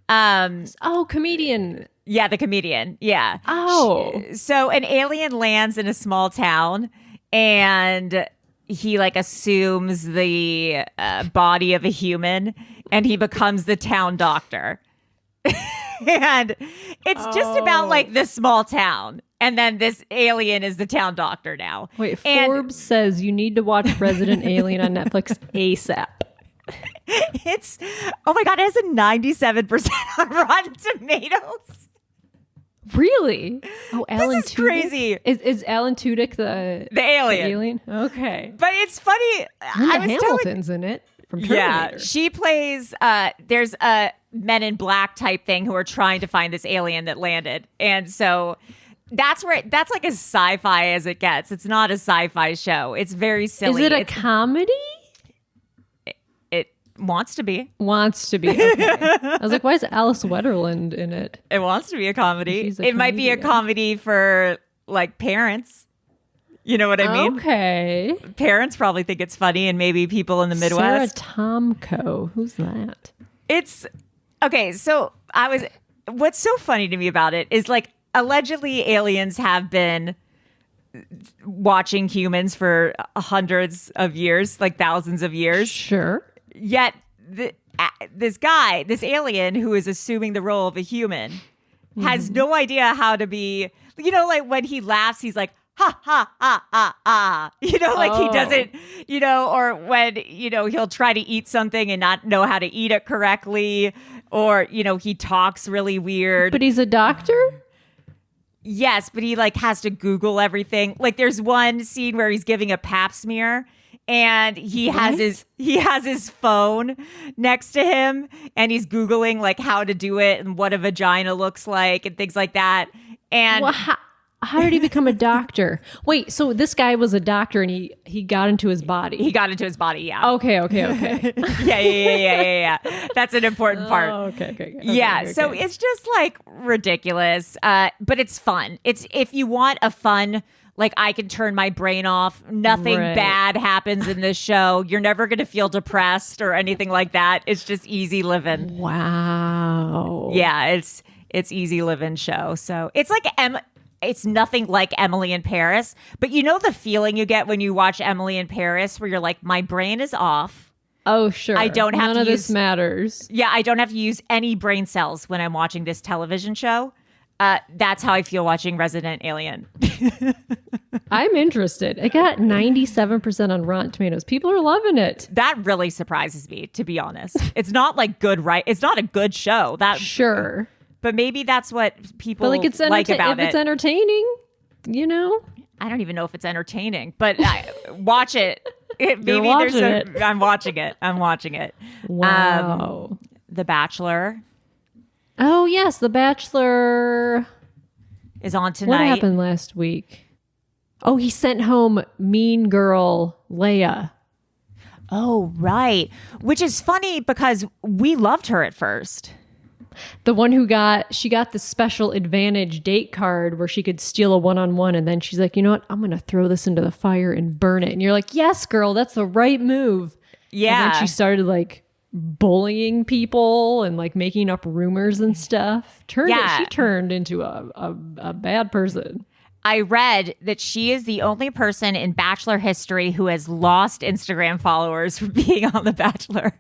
Comedian. Yeah, the comedian. Yeah. Oh. So an alien lands in a small town and he like assumes the body of a human and he becomes the town doctor. And it's just about like this small town. And then this alien is the town doctor now. Wait, Forbes says you need to watch Resident Alien on Netflix ASAP. It's, oh my God, it has a 97% on Rotten Tomatoes. Really? Oh, Alan This is Tudyk? crazy. Is Alan Tudyk the alien? Okay. But it's funny. Linda Hamilton's in it from Terminator. Yeah, she plays, there's a Men in Black type thing who are trying to find this alien that landed. And so that's like as sci-fi as it gets. It's not a sci-fi show. It's very silly. Is it a comedy? It wants to be. Wants to be. Okay. I was like, why is Alice Wetterland in it? It wants to be a comedy. She's a It might be a comedian. comedy for like parents. You know what I mean? Okay. Parents probably think it's funny, and maybe people in the Midwest. Sarah Tomko. Who's that? It's okay. So what's so funny to me about it is like allegedly aliens have been watching humans for hundreds of years, like thousands of years. Sure. Yet this alien who is assuming the role of a human has no idea how to be, like when he laughs, he's like, ha, ha, ha, ha, ha. He doesn't, or when, he'll try to eat something and not know how to eat it correctly. Or, he talks really weird. But he's a doctor? Yes, but he has to Google everything. Like there's one scene where he's giving a pap smear and he has his phone next to him and he's Googling like how to do it and what a vagina looks like and things like that. And Well, how did he become a doctor? Wait, so this guy was a doctor and he got into his body. he got into his body, yeah. Okay. Yeah. That's an important part. Oh, okay. Yeah, okay. so it's just like ridiculous, but it's fun. It's if you want a fun, like I can turn my brain off. Nothing Right. bad happens in this show. You're never going to feel depressed or anything like that. It's just easy living. Wow. Yeah, it's easy living show. So it's like it's nothing like Emily in Paris, but the feeling you get when you watch Emily in Paris, where you're like, my brain is off. Oh, sure. I don't have None to of use. this matters. Yeah, I don't have to use any brain cells when I'm watching this television show. That's how I feel watching Resident Alien. I'm interested. It got 97% on Rotten Tomatoes. People are loving it. That really surprises me, to be honest. It's not like good, right? It's not a good show. Sure. But maybe that's what people But like it's like about if it's entertaining, I don't even know if it's entertaining, but watch it. You're watching it. I'm watching it. I'm watching it. Wow. The Bachelor Oh, yes. The Bachelor. is on tonight. What happened last week? Oh, he sent home mean girl Leia. Oh, right. Which is funny because we loved her at first. The one who got the special advantage date card where she could steal a one-on-one, and then she's like, you know what? I'm going to throw this into the fire and burn it. And you're like, yes, girl, that's the right move. Yeah. And then she started like bullying people and like making up rumors and stuff. She turned into a bad person. I read that she is the only person in Bachelor history who has lost Instagram followers for being on The Bachelor.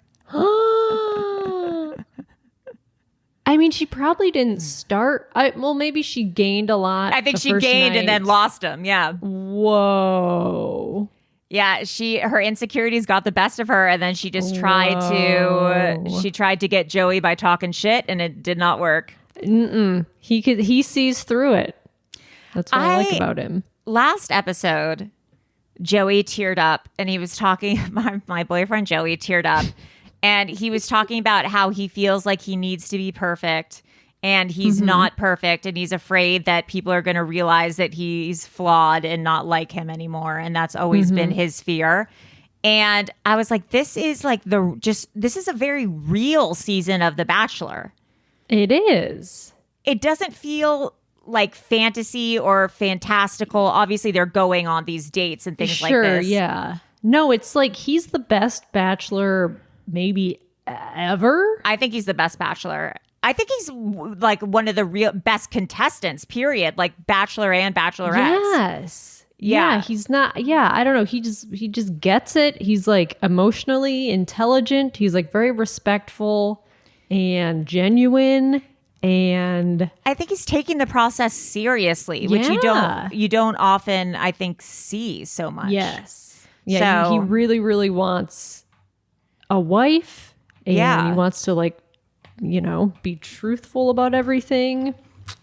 I mean, she probably didn't start. Maybe she gained a lot. I think she gained and then lost them. Yeah. Whoa. Yeah, her insecurities got the best of her, and then she just tried to get Joey by talking shit, and it did not work. He sees through it. That's what I like about him. Last episode, Joey teared up, and he was talking. My boyfriend Joey teared up, and he was talking about how he feels like he needs to be perfect, and he's not perfect, and he's afraid that people are going to realize that he's flawed and not like him anymore, and that's always been his fear. And I was like, this is a very real season of The Bachelor. It is. It doesn't feel like fantasy or fantastical. Obviously, they're going on these dates and things like this. Yeah. No, it's like he's the best Bachelor maybe ever. I think he's the best Bachelor. I think he's like one of the real best contestants, period. Like Bachelor and Bachelorette. Yes. Yeah, he's not. Yeah, I don't know. He just gets it. He's like emotionally intelligent. He's like very respectful and genuine. And I think he's taking the process seriously, which you don't often, I think, see so much. Yes. Yeah. So, he really, really wants a wife. And he wants to be truthful about everything.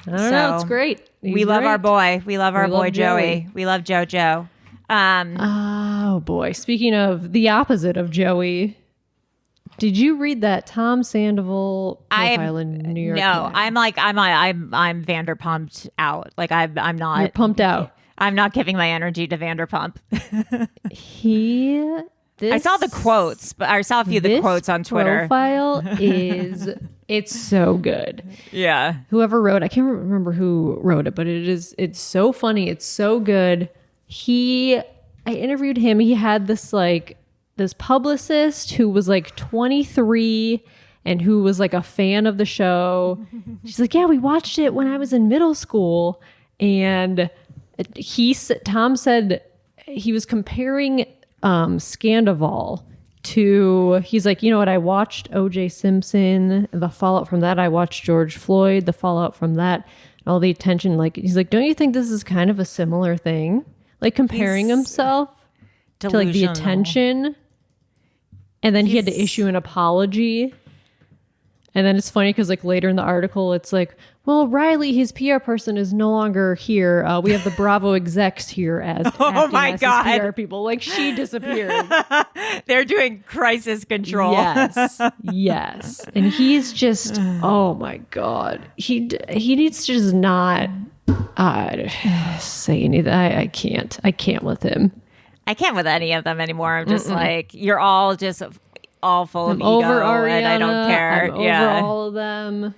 I don't know. It's great. We love our boy. We love our boy Joey. We love JoJo. Oh boy. Speaking of the opposite of Joey, did you read that Tom Sandoval profile in New York? No, I'm Vanderpumped out. Like I'm not. You're pumped out. I'm not giving my energy to Vanderpump. I saw the quotes, but I saw a few of the quotes on Twitter. Profile it's so good. Yeah. Whoever wrote, I can't remember who wrote it, but it's so funny. It's so good. I interviewed him. He had this publicist who was like 23 and who was like a fan of the show. She's like, yeah, we watched it when I was in middle school. And Tom said he was comparing Scandival to, he's like, you know what, I watched O.J. Simpson, the fallout from that. I watched George Floyd, the fallout from that, and all the attention. Like, he's like, don't you think this is kind of a similar thing? Like comparing himself to like the attention. And then he had to issue an apology. And then it's funny because like later in the article, it's like, well, Riley, his PR person, is no longer here. We have the Bravo execs here as his PR people. Like she disappeared. They're doing crisis control. Yes. And he's just, oh my God. He needs to just not say anything. I can't with him. I can't with any of them anymore. I'm just like, you're all just all full of ego, over Ariana, and I don't care. I'm over all of them.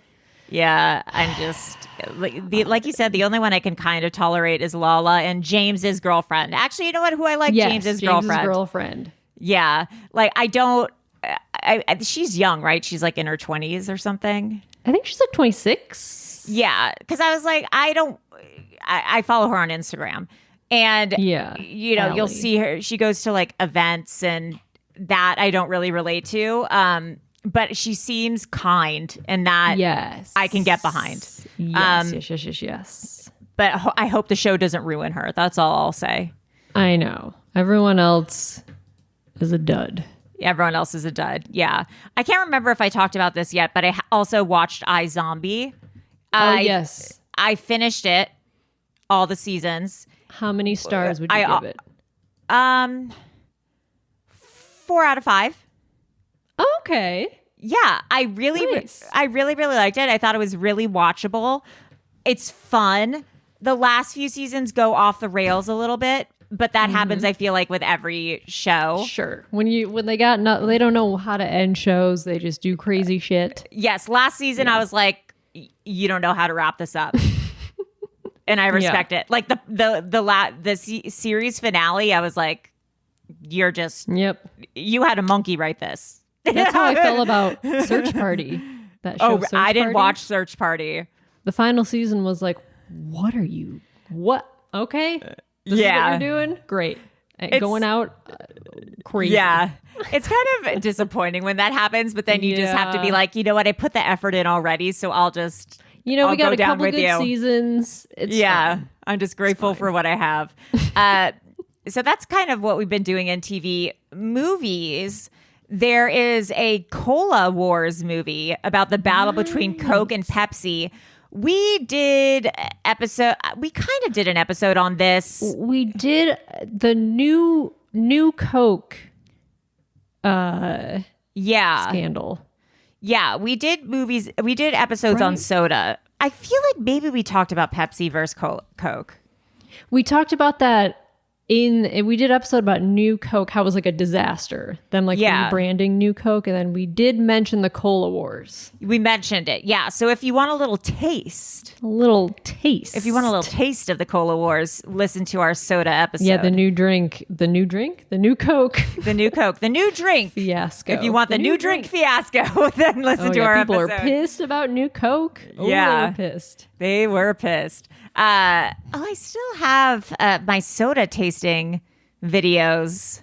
Yeah, I'm just like you said. The only one I can kind of tolerate is Lala and James's girlfriend. Actually, you know what? Who I like? Yes, James's girlfriend. Yeah, like I don't. She's young, right? She's like in her 20s or something. I think she's like 26. Yeah, because I was like, I follow her on Instagram. And, you'll see her. She goes to like events and that I don't really relate to. But she seems kind and that I can get behind. Yes. But I hope the show doesn't ruin her. That's all I'll say. I know. Everyone else is a dud. Everyone else is a dud. Yeah. I can't remember if I talked about this yet, but I also watched iZombie. Yes. I finished it, all the seasons. How many stars would you give it? 4 out of 5. Okay. Yeah, I really liked it. I thought it was really watchable. It's fun. The last few seasons go off the rails a little bit, but that happens, I feel like, with every show. Sure. When they don't know how to end shows, they just do crazy shit. Yes. Last season, I was like, you don't know how to wrap this up. And I respect it. Like the series finale, I was like, you're just, you had a monkey write this. That's how I felt about Search Party. That show, Search I didn't Party. watch Search Party. The final season was like, what? Okay. This is what you're doing? Great. Going out crazy. Yeah. It's kind of disappointing when that happens, but then you just have to be like, you know what? I put the effort in already, so I'll just, we got a couple good seasons. It's fine. I'm just grateful for what I have. So that's kind of what we've been doing in TV. Movies. There is a Cola Wars movie about the battle between Coke and Pepsi. We kind of did an episode on this. We did the new Coke scandal. Yeah, we did episodes on soda. I feel like maybe we talked about Pepsi versus Coke. We talked about that we did an episode about New Coke, how it was like a disaster. Them rebranding New Coke, and then we did mention the Cola Wars. We mentioned it, yeah. So if you want a little taste. If you want a little taste of the Cola Wars, listen to our soda episode. Yeah, the new Coke. The new Coke. The new drink. Fiasco. If you want the new drink fiasco, then listen to our people episode. People are pissed about New Coke. Yeah. They were pissed. They were pissed. I still have my soda tasting videos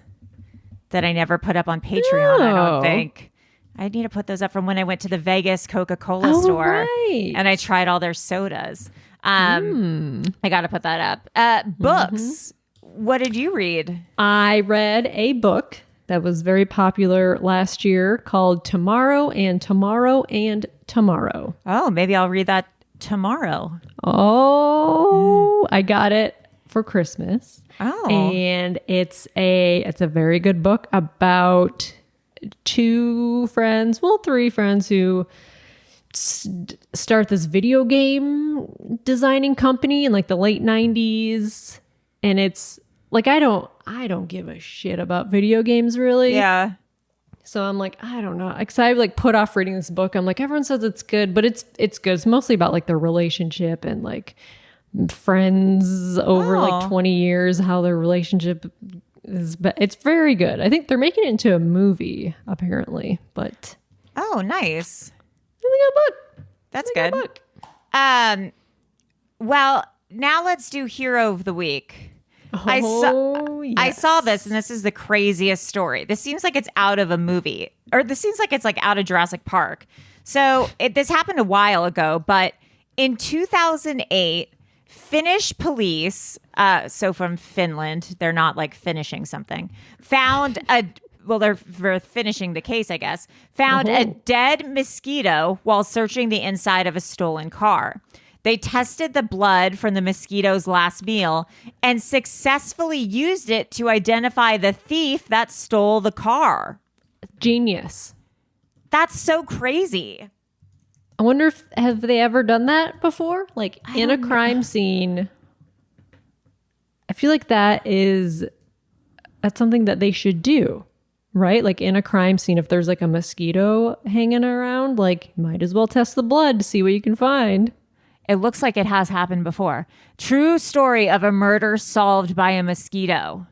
that I never put up on Patreon, I don't think. I need to put those up from when I went to the Vegas Coca-Cola store. Right. And I tried all their sodas. I got to put that up. Books. What did you read? I read a book that was very popular last year called Tomorrow and Tomorrow and Tomorrow. Oh, maybe I'll read that tomorrow. Oh, I got it for Christmas. Oh. And it's a very good book about three friends who start this video game designing company in like the late 90s. And it's like, I don't give a shit about video games really. Yeah. So I'm like, I don't know. Because I like put off reading this book. I'm like, everyone says it's good, but it's good. It's mostly about like their relationship and like friends over like 20 years, how their relationship is. But it's very good. I think they're making it into a movie apparently. But oh, nice. Really good book. That's good. Well, now let's do Hero of the Week. I saw this, and this is the craziest story. This seems like it's out of a movie, or this seems like it's like out of Jurassic Park. So this happened a while ago, but in 2008, Finnish police, so from Finland, they're not like finishing something, they're finishing the case, I guess, found a dead mosquito while searching the inside of a stolen car. They tested the blood from the mosquito's last meal and successfully used it to identify the thief that stole the car. Genius. That's so crazy. I wonder have they ever done that before? Like in a crime scene. I feel like that's something that they should do, right? Like in a crime scene, if there's like a mosquito hanging around, like might as well test the blood to see what you can find. It looks like it has happened before. True story of a murder solved by a mosquito.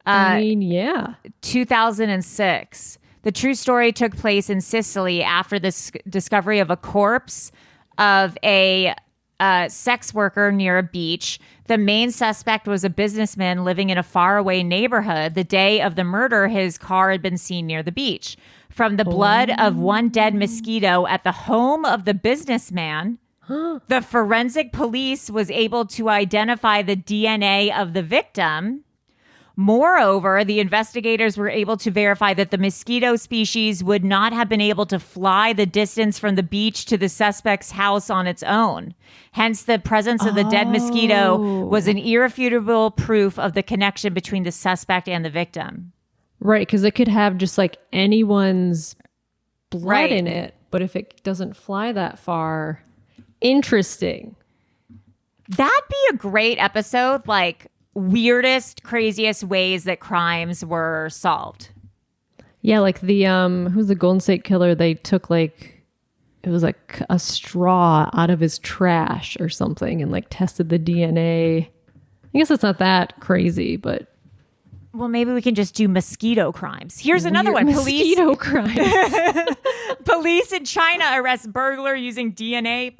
Yeah. 2006. The true story took place in Sicily after the discovery of a corpse of a sex worker near a beach. The main suspect was a businessman living in a faraway neighborhood. The day of the murder, his car had been seen near the beach. From the blood of one dead mosquito at the home of the businessman, the forensic police was able to identify the DNA of the victim. Moreover, the investigators were able to verify that the mosquito species would not have been able to fly the distance from the beach to the suspect's house on its own. Hence, the presence of the dead mosquito was an irrefutable proof of the connection between the suspect and the victim. Right, because it could have just like anyone's blood in it, but if it doesn't fly that far, interesting. That'd be a great episode, like weirdest, craziest ways that crimes were solved. Yeah, like the who's the Golden State Killer? They took like it was like a straw out of his trash or something and like tested the DNA. I guess it's not that crazy, but well, maybe we can just do mosquito crimes. Here's another one. Mosquito crimes. Police in China arrest burglar using DNA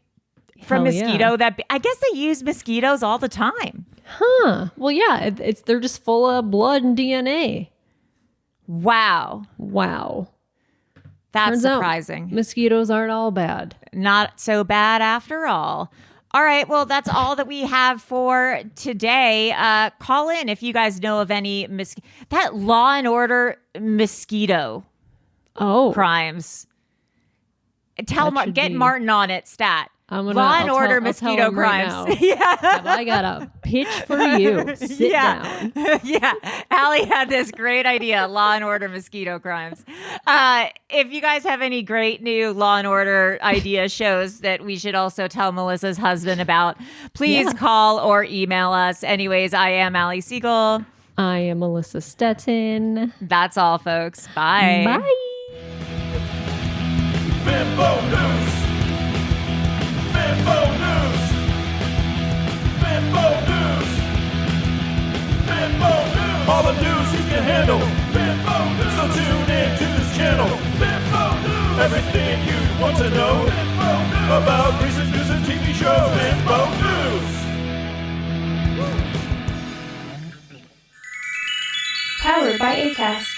from Hell mosquito. yeah. I guess they use mosquitoes all the time. Huh. Well, yeah, they're just full of blood and DNA. Wow. That's Turns surprising. Mosquitoes aren't all bad. Not so bad after all. All right. Well, that's all that we have for today. Call in if you guys know of any that Law and Order mosquito crimes. Get Martin on it, stat. Law and Order mosquito crimes. Right yeah. I got a pitch for you. Sit down. Yeah. Allie had this great idea, Law and Order mosquito crimes. If you guys have any great new Law and Order idea shows that we should also tell Melissa's husband about, please call or email us. Anyways, I am Allie Siegel. I am Melissa Stettin. That's all, folks. Bye. Bye. Bimbo News. Bimbo News. Bimbo News. Bimbo News. All the news you can handle. Bimbo News. So tune in to this channel. Bimbo News. Everything you want to know about recent news and TV shows. Bimbo News. Powered by Acast.